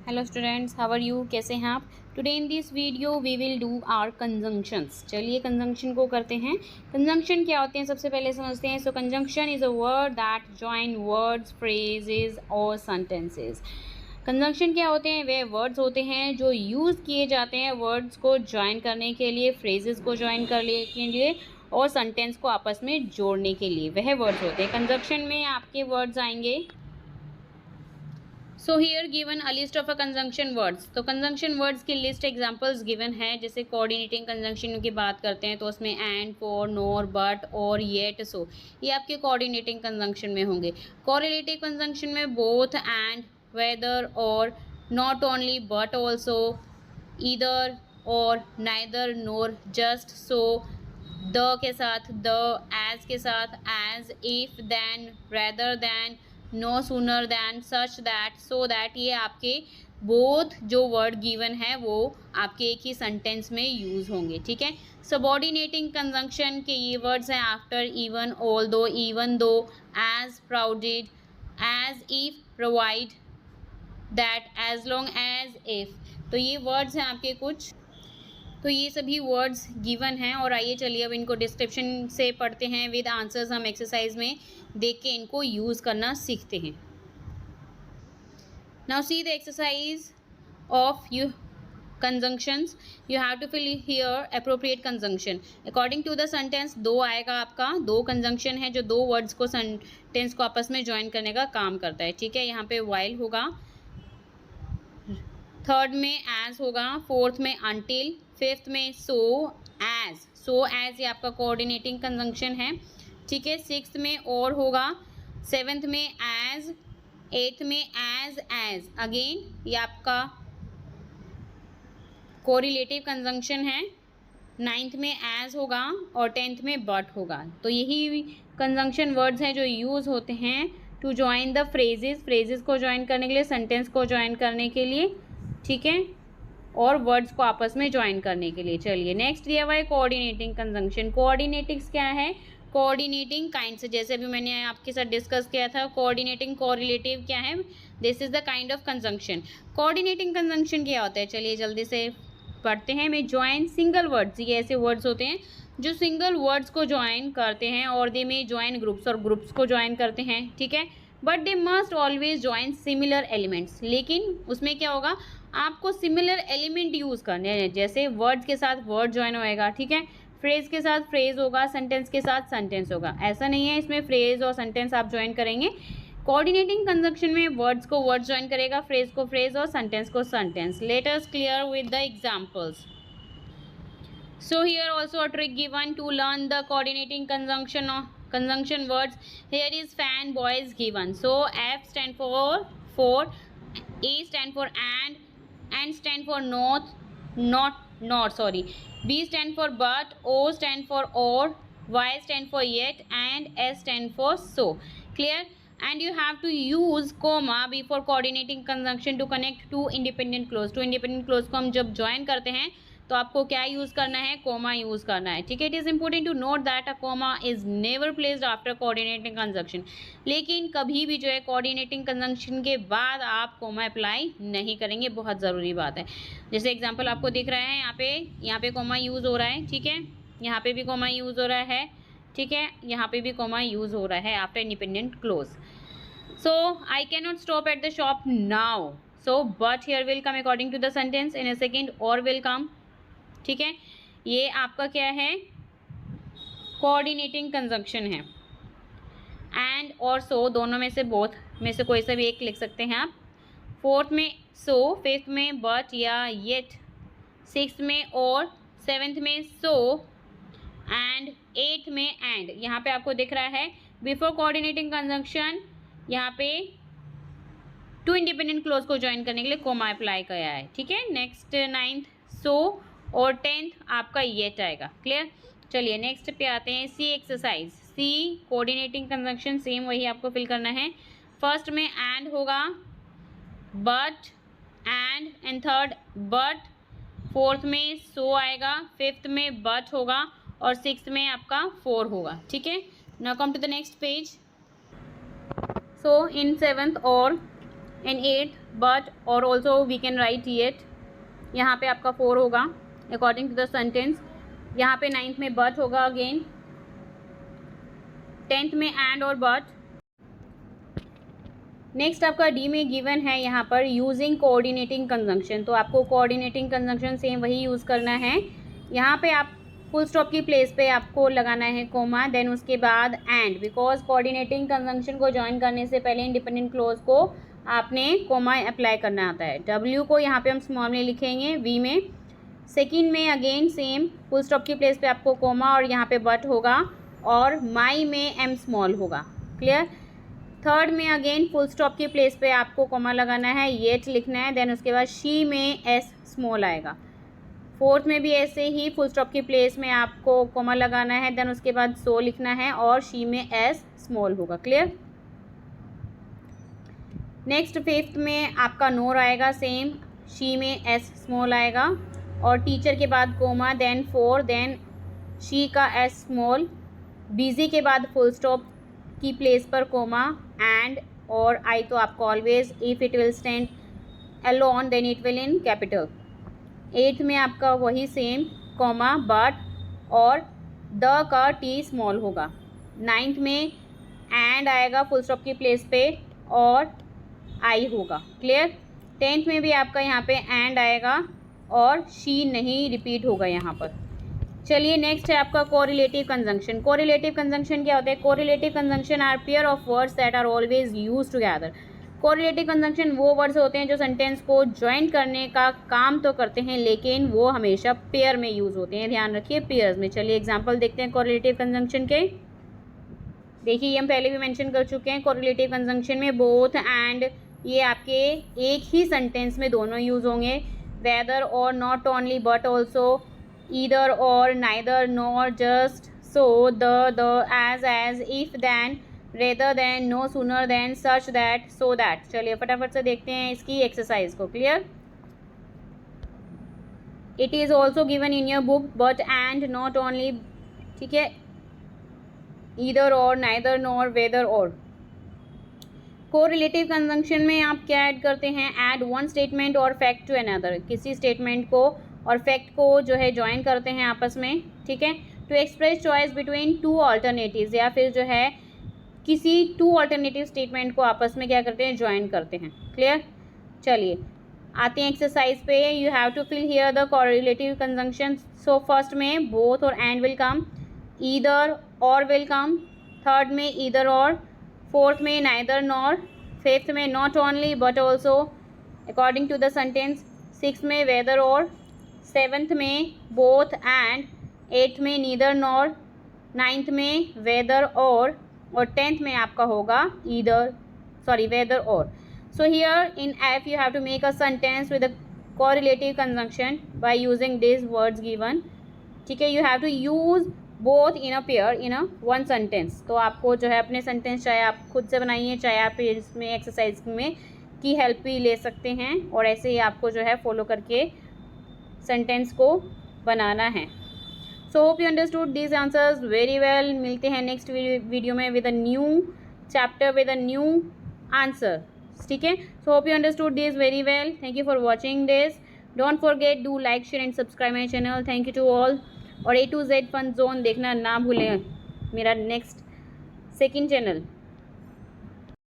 Hello students, how are you? कैसे हैं आप? Today in this video we will do our conjunctions. चलिए conjunction को करते हैं। कंजंक्शन क्या होते हैं सबसे पहले समझते हैं। So conjunction is a word that join words, phrases और सेंटेंसेस। कंजंक्शन क्या होते हैं? वे वर्ड्स होते हैं जो यूज़ किए जाते हैं वर्ड्स को ज्वाइन करने के लिए, फ्रेजेस को ज्वाइन करने के लिए और सेंटेंस को आपस में जोड़ने के लिए। वह वर्ड्स होते हैं। कंजंक्शन में आपके वर्ड्स आएंगे। So here given a list of a conjunction words. तो कंजंक्शन वर्ड्स की लिस्ट एग्जांपल्स गिवन है। जैसे कोऑर्डिनेटिंग कंजंक्शन की बात करते हैं तो उसमें एंड, फॉर, नोर, बट और येट, सो ये आपके कोऑर्डिनेटिंग कंजंक्शन में होंगे। कोरिलेटिव कंजंक्शन में बोथ, एंड, वेदर और, not only but also, either और, neither nor, just, so, the के साथ द, एज के साथ as, if, then, rather than, no sooner than, such that, so that, ये आपके बोथ जो वर्ड गिवन है वो आपके एक ही सेंटेंस में यूज होंगे। ठीक है। सबऑर्डिनेटिंग कंजंक्शन के ये वर्ड्स हैं after, even, although, as, provided, as if, provide, that, as long as, if. तो ये वर्ड्स हैं आपके कुछ। तो ये सभी वर्ड्स गिवन हैं और आइए चलिए अब इनको डिस्क्रिप्शन से पढ़ते हैं विद आंसर्स। हम एक्सरसाइज में देख के इनको यूज़ करना सीखते हैं। Now see the exercise of you conjunctions. You have to fill here appropriate conjunction according to the sentence. Though आएगा आपका, दो कंजंक्शन है जो दो वर्ड्स को सेंटेंस को आपस में ज्वाइन करने का काम करता है। ठीक है। यहाँ पे वाइल होगा, थर्ड में एज होगा, फोर्थ में अंटिल, फिफ्थ में सो एज ये आपका कोऑर्डिनेटिंग कंजंक्शन है। ठीक है। सिक्स्थ में और होगा, सेवेंथ में एज, एट्थ में एज अगेन ये आपका कोरिलेटिव कंजंक्शन है। नाइन्थ में एज होगा और टेंथ में बट होगा। तो यही कंजंक्शन वर्ड्स हैं जो यूज़ होते हैं टू ज्वाइन द फ्रेजेस को ज्वाइन करने के लिए, सेंटेंस को ज्वाइन करने के लिए। ठीक है। और वर्ड्स को आपस में ज्वाइन करने के लिए। चलिए नेक्स्ट दिया हुआ है कोऑर्डिनेटिंग कंजंक्शन। कोऑर्डिनेटिंग्स क्या है? कोऑर्डिनेटिंग काइंड से, जैसे अभी मैंने आपके साथ डिस्कस किया था, कोऑर्डिनेटिंग कोरिलेटिव क्या है? This is the kind of conjunction. Coordinating conjunction क्या होता है? चलिए जल्दी से पढ़ते हैं। में ज्वाइन सिंगल वर्ड्स, ये ऐसे वर्ड्स होते हैं जो सिंगल वर्ड्स को ज्वाइन करते हैं और दे में ज्वाइन ग्रुप्स, और ग्रुप्स को ज्वाइन करते हैं। ठीक है। But they must always join similar elements. लेकिन उसमें क्या होगा, आपको सिमिलर एलिमेंट यूज करने हैं। जैसे वर्ड्स के साथ वर्ड ज्वाइन होएगा। ठीक है। फ्रेज के साथ फ्रेज होगा, सेंटेंस के साथ सेंटेंस होगा। ऐसा नहीं है इसमें फ्रेज और सेंटेंस आप ज्वाइन करेंगे। कोऑर्डिनेटिंग कंजंक्शन में वर्ड्स को वर्ड ज्वाइन करेगा, फ्रेज को फ्रेज और सेंटेंस को sentence. Let us clear with the examples. So here also a trick given to learn the coordinating conjunction words. Here is fan boys given. So F stand for, A stand for and, N stand for not sorry. B stand for but, O stand for or, Y stand for yet and S stand for so. Clear? And you have to use comma before coordinating conjunction to connect two independent clause. Two independent clause को हम जब join करते हैं तो आपको क्या use करना है? कोमा यूज करना है। ठीक है। It is important to note that a comma is never placed after coordinating conjunction. लेकिन कभी भी जो है कोऑर्डिनेटिंग कंजंक्शन के बाद आप कोमा अप्लाई नहीं करेंगे, बहुत ज़रूरी बात है। जैसे एग्जांपल आपको दिख रहा है, यहाँ पे कोमा यूज हो रहा है। ठीक है। यहाँ पे भी कोमा यूज हो रहा है। ठीक है। यहाँ पे भी कोमा यूज हो रहा है after independent clause. So I can not stop at the shop now, so but here will come according to the sentence, in a second or will come. ठीक है। ये आपका क्या है? कोऑर्डिनेटिंग कंजंक्शन है। एंड और सो दोनों में से, बोथ में से कोई सा भी एक लिख सकते हैं आप। फोर्थ में सो, फिफ्थ में बट या येट, सिक्स्थ में और, सेवेंथ में सो एंड एट्थ में एंड। यहाँ पे आपको दिख रहा है बिफोर कोऑर्डिनेटिंग कंजंक्शन यहाँ पे टू इंडिपेंडेंट क्लोज को ज्वाइन करने के लिए कोमा अप्लाई किया है। ठीक है। नेक्स्ट नाइन्थ सो और टेंथ आपका येट आएगा। क्लियर? चलिए नेक्स्ट पे आते हैं। सी एक्सरसाइज। सी कोऑर्डिनेटिंग कंजंक्शन सेम वही आपको फिल करना है। फर्स्ट में एंड होगा, but and third but, fourth में सो आएगा, फिफ्थ में बट होगा और सिक्स्थ में आपका फोर होगा। ठीक है। Now come to the next page. So in seventh or and 8 but or also we can write yet, यहाँ पे आपका 4 होगा अकॉर्डिंग टू द सेंटेंस। यहाँ पे 9th में बट होगा अगेन, 10th में एंड और बट। नेक्स्ट आपका डी में गिवन है यहाँ पर यूजिंग कोऑर्डिनेटिंग कंजंक्शन, तो आपको कोऑर्डिनेटिंग कंजंक्शन सेम वही यूज़ करना है। यहाँ पे आप फुल स्टॉप की प्लेस पे आपको लगाना है कोमा, देन उसके बाद एंड, बिकॉज कोऑर्डिनेटिंग कंजंक्शन को ज्वाइन करने से पहले इंडिपेंडेंट क्लोज को आपने कोमा अप्लाई करना आता है। डब्ल्यू को यहाँ पे हम स्मॉल में लिखेंगे वी में, सेकेंड में अगेन सेम फुल स्टॉप की प्लेस पे आपको कोमा और यहाँ पे बट होगा, और माई में एम स्मॉल होगा, क्लियर। थर्ड में अगेन फुल स्टॉप की प्लेस पे आपको कोमा लगाना है, येट लिखना है, देन उसके बाद शी में एस स्मॉल आएगा। फोर्थ में भी ऐसे ही फुल स्टॉप की प्लेस में आपको कोमा लगाना है, देन उसके बाद सो लिखना है और शी में एस स्मॉल होगा, क्लियर। नेक्स्ट फिफ्थ में आपका नोर आएगा, सेम शी में एस स्मॉल आएगा और टीचर के बाद comma, then for, then she का एस स्मॉल, बिजी के बाद फुल स्टॉप की प्लेस पर कोमा, एंड और आई तो आपको always, if it will stand alone then it will in capital. 8th में आपका वही same comma but or the का टी स्मॉल होगा। 9th में एंड आएगा फुल स्टॉप की प्लेस पे और आई होगा, क्लियर। 10th में भी आपका यहाँ पे एंड आएगा और शी नहीं रिपीट होगा यहाँ पर। चलिए नेक्स्ट है आपका कोरिलेटिव कंजंक्शन। कोरिलेटिव कंजंक्शन क्या होता है? Correlative conjunction are pair of words that are always used together. Correlative conjunction वो वर्ड्स होते हैं जो सेंटेंस को ज्वाइन करने का काम तो करते हैं लेकिन वो हमेशा पेयर में यूज होते हैं, ध्यान रखिए पेयर्स में। चलिए एग्जांपल देखते हैं कोरिलेटिव कंजंक्शन के। देखिए ये हम पहले भी मेंशन कर चुके हैं, कोरिलेटिव कंजंक्शन में बोथ एंड ये आपके एक ही सेंटेंस में दोनों यूज होंगे, वेदर और, not only but also, either or, neither nor, just, so, the, as, if, then, rather than, no, sooner than, such that, so that। चलिए फटाफट से देखते हैं इसकी एक्सरसाइज को, clear. It is also given in your book but and not only, ठीक है, either or, neither nor, whether or। Correlative conjunction में आप क्या ऐड करते हैं? ऐड वन स्टेटमेंट और फैक्ट टू अनदर, किसी स्टेटमेंट को और फैक्ट को जो है ज्वाइन करते हैं आपस में, ठीक है। To express choice between two alternatives, या फिर जो है किसी टू ऑल्टरनेटिव स्टेटमेंट को आपस में क्या करते हैं? ज्वाइन करते हैं, क्लियर। चलिए आते हैं एक्सरसाइज पे। You have to fill here the correlative conjunction. So first में बोथ और and will come, either or will come, third में ईदर और, फोर्थ में नाइदर नॉर, फिफ्थ में not only but also according to the sentence, sixth में whether or, seventh में both and, 8th में neither nor, 9th में whether और 10th में आपका होगा वेदर और। So here in if you have to make a sentence with a correlative conjunction by using this words given, ठीक है। You have to use both in a pair in a one sentence. तो आपको जो है अपने sentence चाहे आप खुद से बनाइए चाहे आप इसमें एक्सरसाइज में की हेल्प भी ले सकते हैं, और ऐसे ही आपको जो है फॉलो करके सेंटेंस को बनाना है। So hope you understood these answers very well. मिलते हैं नेक्स्ट वीडियो में with a new chapter with a new answer, ठीक है। So hope you understood this very well. Thank you for watching this. Don't forget do like share and subscribe my channel. Thank you to all. और A to Z Fun Zone देखना ना भूलें, मेरा next second channel.